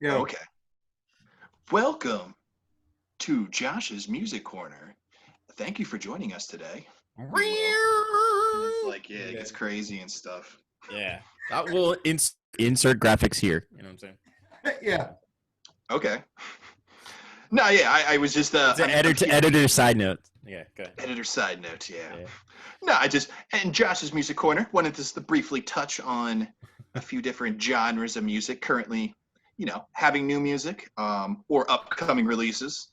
Yeah. Okay. Welcome to Josh's Music Corner. Thank you for joining us today. And it's like, it gets crazy and stuff. Yeah. We'll insert graphics here. You know what I'm saying? Yeah. Okay. No, yeah, I was just It's an editor side note. Yeah, go ahead. Editor side note, yeah. No, and Josh's Music Corner wanted us to briefly touch on a few different genres of music currently, having new music or upcoming releases.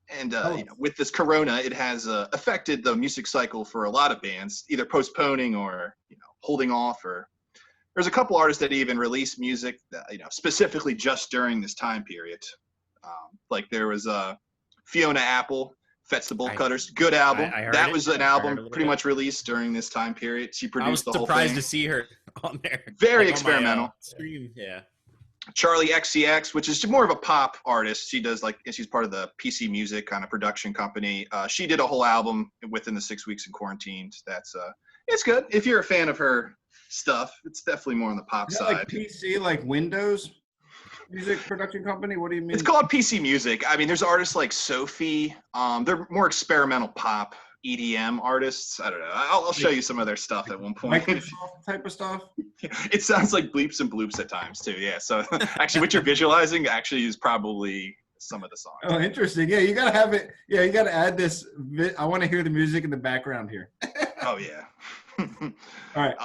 And with this corona, it has affected the music cycle for a lot of bands, either postponing or holding off. Or there's a couple artists that even release music that, specifically just during this time period. Like there was Fiona Apple, Fetch the Bolt Cutters, good album. That was an album pretty much released during this time period. She produced the whole thing. I was surprised to see her on there. Very experimental. Stream, yeah. Charlie XCX, which is more of a pop artist. She does she's part of the PC Music kind of production company. She did a whole album within the 6 weeks in quarantine. That's it's good. If you're a fan of her stuff, it's definitely more on the pop side. Like PC, like Windows Music production company? What do you mean? It's called PC Music. I mean, there's artists like Sophie. They're more experimental pop EDM artists. I don't know. I'll show you some of their stuff at one point. Microsoft type of stuff? It sounds like bleeps and bloops at times too. Yeah. So actually what you're visualizing actually is probably some of the songs. Oh, interesting. Yeah, you got to have it. Yeah, you got to add this. I want to hear the music in the background here. Oh, yeah. All right.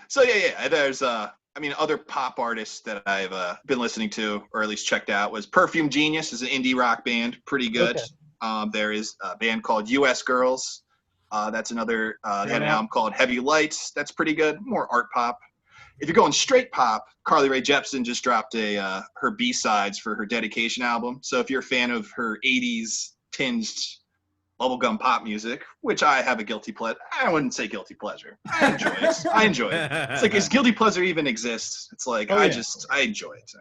So, yeah. There's, other pop artists that I've been listening to, or at least checked out, was Perfume Genius is an indie rock band. Pretty good. Okay. There is a band called U.S. Girls. That's another, they had an album called Heavy Lights. That's pretty good. More art pop. If you're going straight pop, Carly Rae Jepsen just dropped her B-sides for her dedication album. So if you're a fan of her 80s tinged bubblegum pop music, which I have a guilty pleasure. I wouldn't say guilty pleasure. I enjoy it. It's like, is guilty pleasure even exists? It's like, I enjoy it.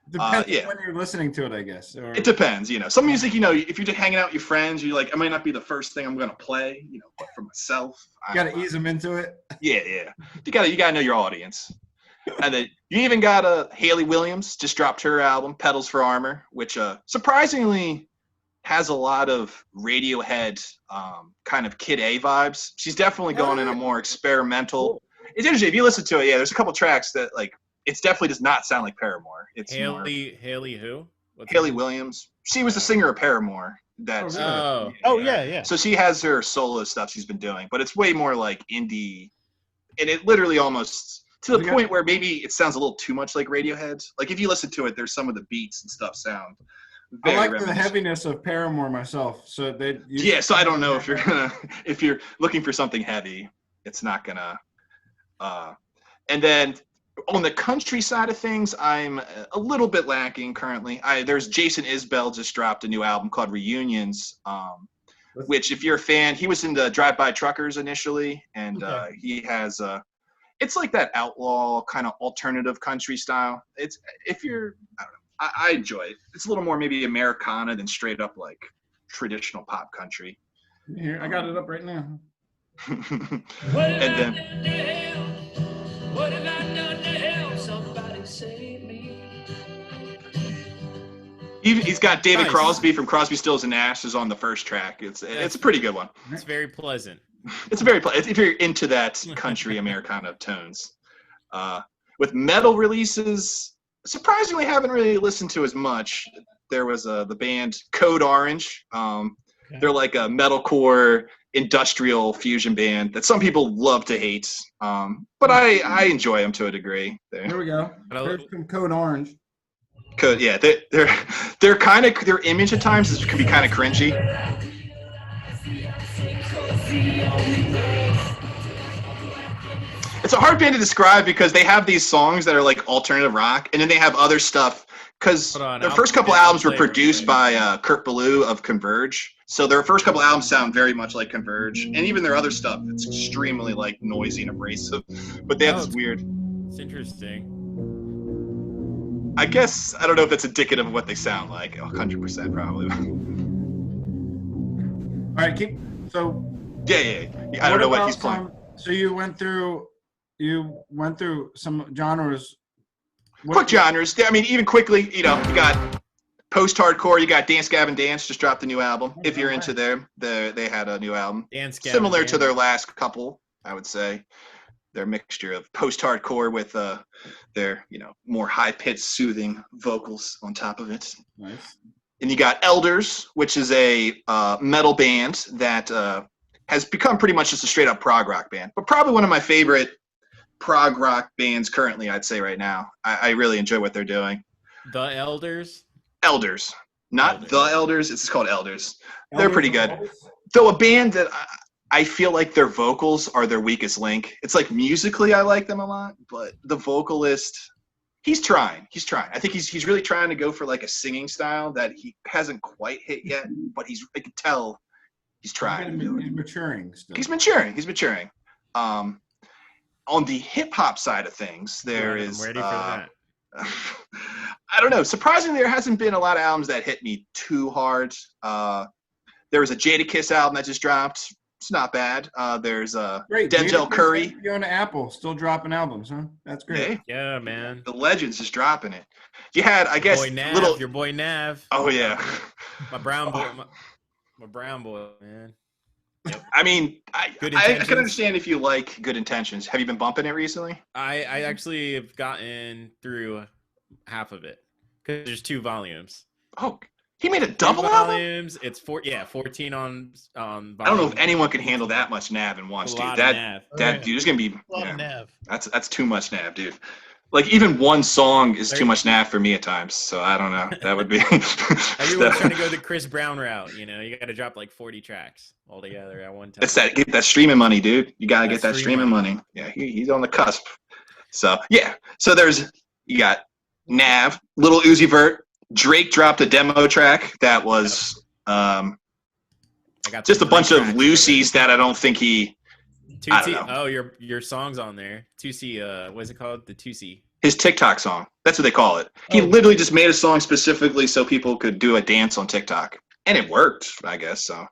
Depends when you're listening to it, I guess. Or... It depends, Some music, if you're just hanging out with your friends, you're like, it might not be the first thing I'm going to play, but for myself. You got to ease them into it. Yeah. You got to know your audience. And then you even got Hayley Williams just dropped her album, Pedals for Armor, which surprisingly has a lot of Radiohead kind of Kid A vibes. She's definitely going in a more experimental. It's interesting. If you listen to it, there's a couple tracks that it definitely does not sound like Paramore. It's Hayley who? Hayley Williams. She was the singer of Paramore. That's yeah. So she has her solo stuff she's been doing, but it's way more like indie, and it literally almost to the point where maybe it sounds a little too much like Radiohead. Like if you listen to it, there's some of the beats and stuff sound. I like the heaviness of Paramore myself. So so I don't know if you're looking for something heavy, it's not gonna. And then on the country side of things, I'm a little bit lacking currently. There's Jason Isbell just dropped a new album called Reunions, which if you're a fan, he was in the Drive By Truckers initially, and he has it's like that outlaw kind of alternative country style. I don't know. I enjoy it. It's a little more maybe Americana than straight up like traditional pop country. Here, I got it up right now. And then what have I done to help somebody save me? He's got David Crosby from Crosby, Stills and Nash is on the first track. It's a pretty good one. It's very pleasant. It's very pleasant if you're into that country Americana tones. With metal releases, surprisingly haven't really listened to as much. There was the band Code Orange. They're like a metalcore industrial fusion band that some people love to hate, but I enjoy them to a degree. Here we go. Here's some Code Orange. Code, yeah, they're kind of, their image at times can be kind of cringy. It's a hard band to describe because they have these songs that are like alternative rock, and then they have other stuff. Because their first couple albums were produced by Kurt Ballou of Converge, so their first couple albums sound very much like Converge, and even their other stuff, it's extremely like noisy and abrasive. But they have this weird. It's interesting. I guess I don't know if that's indicative of what they sound like. 100% probably. All right, so. Yeah. I don't know what he's playing. So you went through some genres. quick genres. I mean, even quickly, you got post-hardcore. You got Dance Gavin Dance just dropped a new album. If you're into them, they had a new album. Dance Gavin Similar to Dance. their last couple, I would say. Their mixture of post-hardcore with their more high-pitched, soothing vocals on top of it. Nice. And you got Elders, which is a metal band that has become pretty much just a straight-up prog rock band, but probably one of my favorite prog rock bands currently, I'd say right now. I really enjoy what they're doing. The Elders? Elders. Not Elders. The Elders, it's called Elders. They're Elders pretty of good. Elders? Though a band that I feel like their vocals are their weakest link. It's like musically I like them a lot, but the vocalist, he's trying. I think he's really trying to go for like a singing style that he hasn't quite hit yet, but I can tell he's trying. He's maturing still. He's maturing. On the hip hop side of things, there is. I'm ready for that. I don't know. Surprisingly, there hasn't been a lot of albums that hit me too hard. There was a Jadakiss album that just dropped. It's not bad. There's Great. Denzel Curry. You're on Apple, still dropping albums, huh? That's great. Hey, Yeah, man. the Legends is dropping it. You had, I guess, Boy Nav, little. your boy Nav. Oh yeah. My brown boy. My brown boy, man. I mean, Good I can Intentions. understand if you like Good Intentions. Have you been bumping it recently? I actually have gotten through half of it because there's 2 volumes. Oh, he made a 2 double album. volumes. It's 14 on. I don't know if anyone can handle that much Nav in once, A dude. lot of That Nav. that dude is gonna be. A lot Yeah, of Nav. that's too much Nav, dude. Like even one song is too There- much Nav for me at times. So I don't know. That would be. Everyone's trying to go the Chris Brown route. You got to drop like 40 tracks all together at one time. It's that get that streaming money, dude. You gotta get That that streaming streaming money. Yeah, he's on the cusp. So yeah. So you got Nav, Little Uzi Vert. Drake dropped a demo track that was I got just a the bunch three of tracks Lucy's that I don't think he. I don't 2C. know. Oh, your song's on there. 2C. What is it called? The 2C. His TikTok song. That's what they call it. He literally just made a song specifically so people could do a dance on TikTok, and it worked, I guess. So,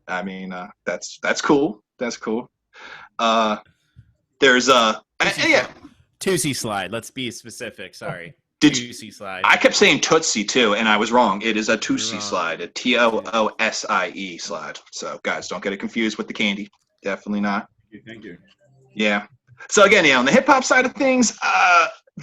I mean, that's cool. That's cool. There's yeah. 2C slide. Let's be specific. Sorry. Did you, 2C slide. I kept saying Tootsie too, and I was wrong. It is a Tootsie wrong. slide, a TOOSIE slide. So, guys, don't get it confused with the candy. Definitely not. Thank you. Yeah. So again, on the hip hop side of things,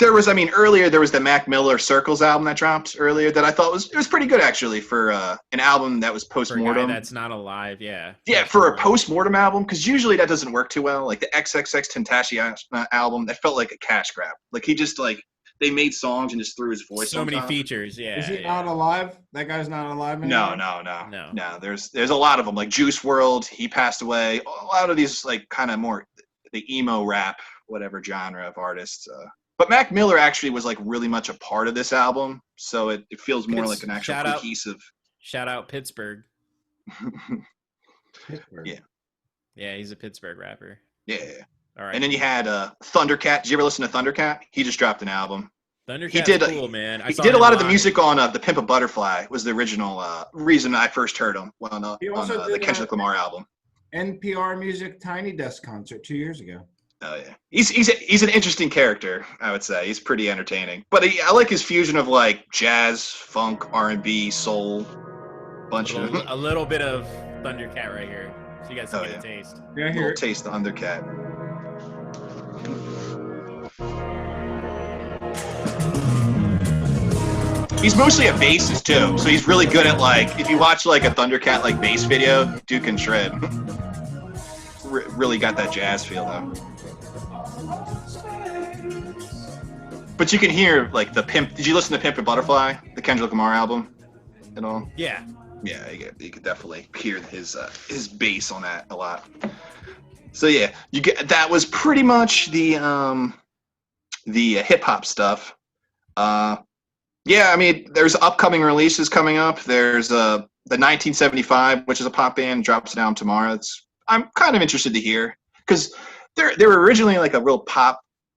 earlier there was the Mac Miller Circles album that dropped earlier that I thought was pretty good actually for an album that was For a guy post-mortem. that's not alive. Yeah. Yeah, for a post-mortem album, because usually that doesn't work too well. Like the XXX Tentacion album, that felt like a cash grab. Like he just they made songs and just threw his voice So on many top. features. Yeah. Is he yeah. not alive? That guy's not alive anymore? No. There's a lot of them. Like Juice World, he passed away. A lot of these like kind of more the emo rap, whatever genre of artists. But Mac Miller actually was like really much a part of this album, so it feels more like an actual Shout out. cohesive. Shout out Pittsburgh. Pittsburgh. Yeah. Yeah, he's a Pittsburgh rapper. Yeah. All right. And then you had Thundercat. Did you ever listen to Thundercat? He just dropped an album. Thundercat's he did- cool, man. I He saw did a him lot of the live. music on The Pimp a Butterfly. Was the original reason I first heard him on He also the did, Kendrick Lamar album. NPR Music Tiny Desk concert 2 years ago. Oh yeah, he's an interesting character. I would say he's pretty entertaining. But I like his fusion of like jazz, funk, R&B, soul, bunch of A little bit of Thundercat right here. So you guys can Oh, get yeah. a taste. Yeah, little here. taste of Thundercat. He's mostly a bassist too, so he's really good at like if you watch like a Thundercat like bass video, dude can shred. Really got that jazz feel though. But you can hear like the Pimp. Did you listen to Pimp a Butterfly, the Kendrick Lamar album, at all? Yeah. Yeah, you could definitely hear his bass on that a lot. So yeah, that was pretty much the hip hop stuff. Yeah, I mean, there's upcoming releases coming up. There's the 1975, which is a pop band, drops an album tomorrow. I'm kind of interested to hear because they were originally like a real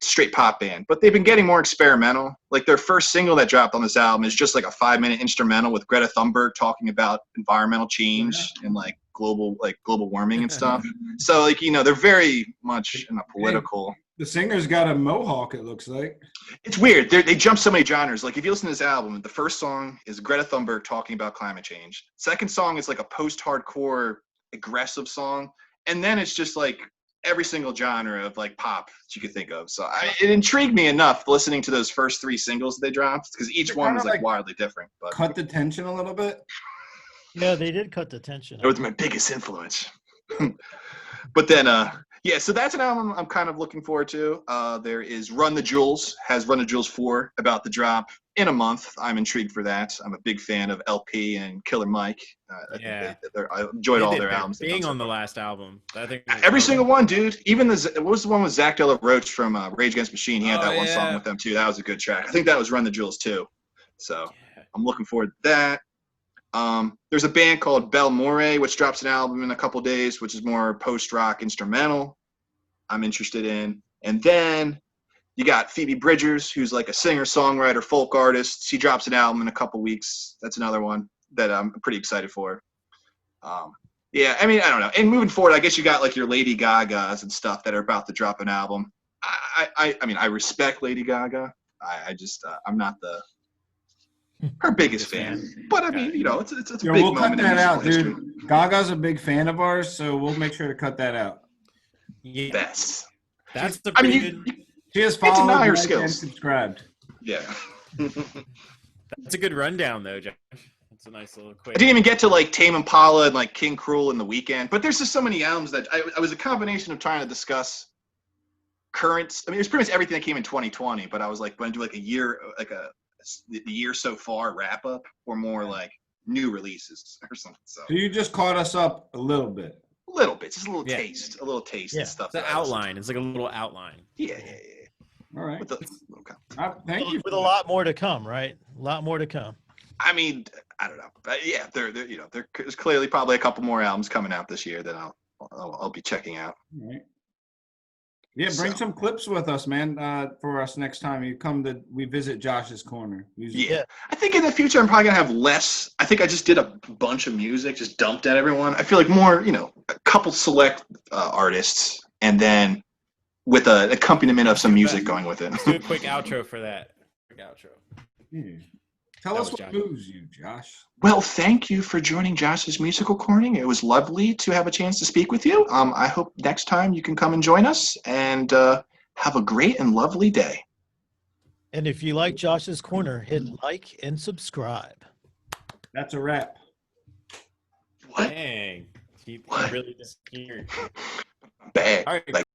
straight pop band, but they've been getting more experimental. Like their first single that dropped on this album is just like a 5-minute instrumental with Greta Thunberg talking about environmental change and like global warming and stuff. So like they're very much in a political. The singer's got a mohawk, it looks like. It's weird. They jump so many genres. Like if you listen to this album, the first song is Greta Thunberg talking about climate change. Second song is like a post-hardcore aggressive song, and then it's just like every single genre of like pop that you could think of. So it intrigued me enough listening to those first 3 singles they dropped because each one was like wildly different. But cut the tension a little bit. Yeah, they did cut the tension. it was my biggest influence. But then, yeah, so that's an album I'm kind of looking forward to. There is Run the Jewels, has Run the Jewels 4 about the drop in a month. I'm intrigued for that. I'm a big fan of LP and Killer Mike. Yeah. I enjoyed all their albums. Being on the last album. I think every single one, dude. Even what was the one with Zach De La Roach from Rage Against the Machine? He had that one song with them too. That was a good track. I think that was Run the Jewels too. So I'm looking forward to that. There's a band called Belle More, which drops an album in a couple days, which is more post-rock instrumental. I'm interested in. And then you got Phoebe Bridgers, who's like a singer-songwriter, folk artist. She drops an album in a couple weeks. That's another one that I'm pretty excited for. Yeah, I mean, I don't know. And moving forward, I guess you got like your Lady Gagas and stuff that are about to drop an album. I mean, I respect Lady Gaga. I just, I'm not her biggest fan. But I mean, you know, it's a big we'll moment. Cut that out, history. dude. Gaga's a big fan of ours, so we'll make sure to cut that out. Yeah. Best. That's the I pretty mean, good. She has deny followed, her liked, skills. and subscribed. Yeah. That's a good rundown, though, Josh. That's a nice little quick. I didn't even get to like Tame Impala and like King Cruel and The Weeknd, but there's just so many albums that I was a combination of trying to discuss current. I mean, it was pretty much everything that came in 2020, but I was like, going to do like a year, like the year so far wrap up, or more like new releases or something. So you just caught us up a little bit. a little bit, just a little taste and stuff. It's an outline. It's like a little outline. Yeah. All right. Okay. Thank you. With a lot more to come, right? A lot more to come. I mean, I don't know, but yeah, there's clearly probably a couple more albums coming out this year that I'll be checking out. All right. Yeah, bring some clips with us, man, for us next time we visit Josh's Corner. Yeah. I think in the future I'm probably gonna have less. I think I just did a bunch of music, just dumped at everyone. I feel like more, you know, a couple select artists, and then with an accompaniment of some music going with it. Let's do a quick outro for that. Quick outro. Yeah. Tell us what moves you, Josh. Well, thank you for joining Josh's Musical Corning. It was lovely to have a chance to speak with you. I hope next time you can come and join us, and have a great and lovely day. And if you like Josh's Corner, hit like and subscribe. That's a wrap. Dang. He really disappeared. Bad. All right. Like,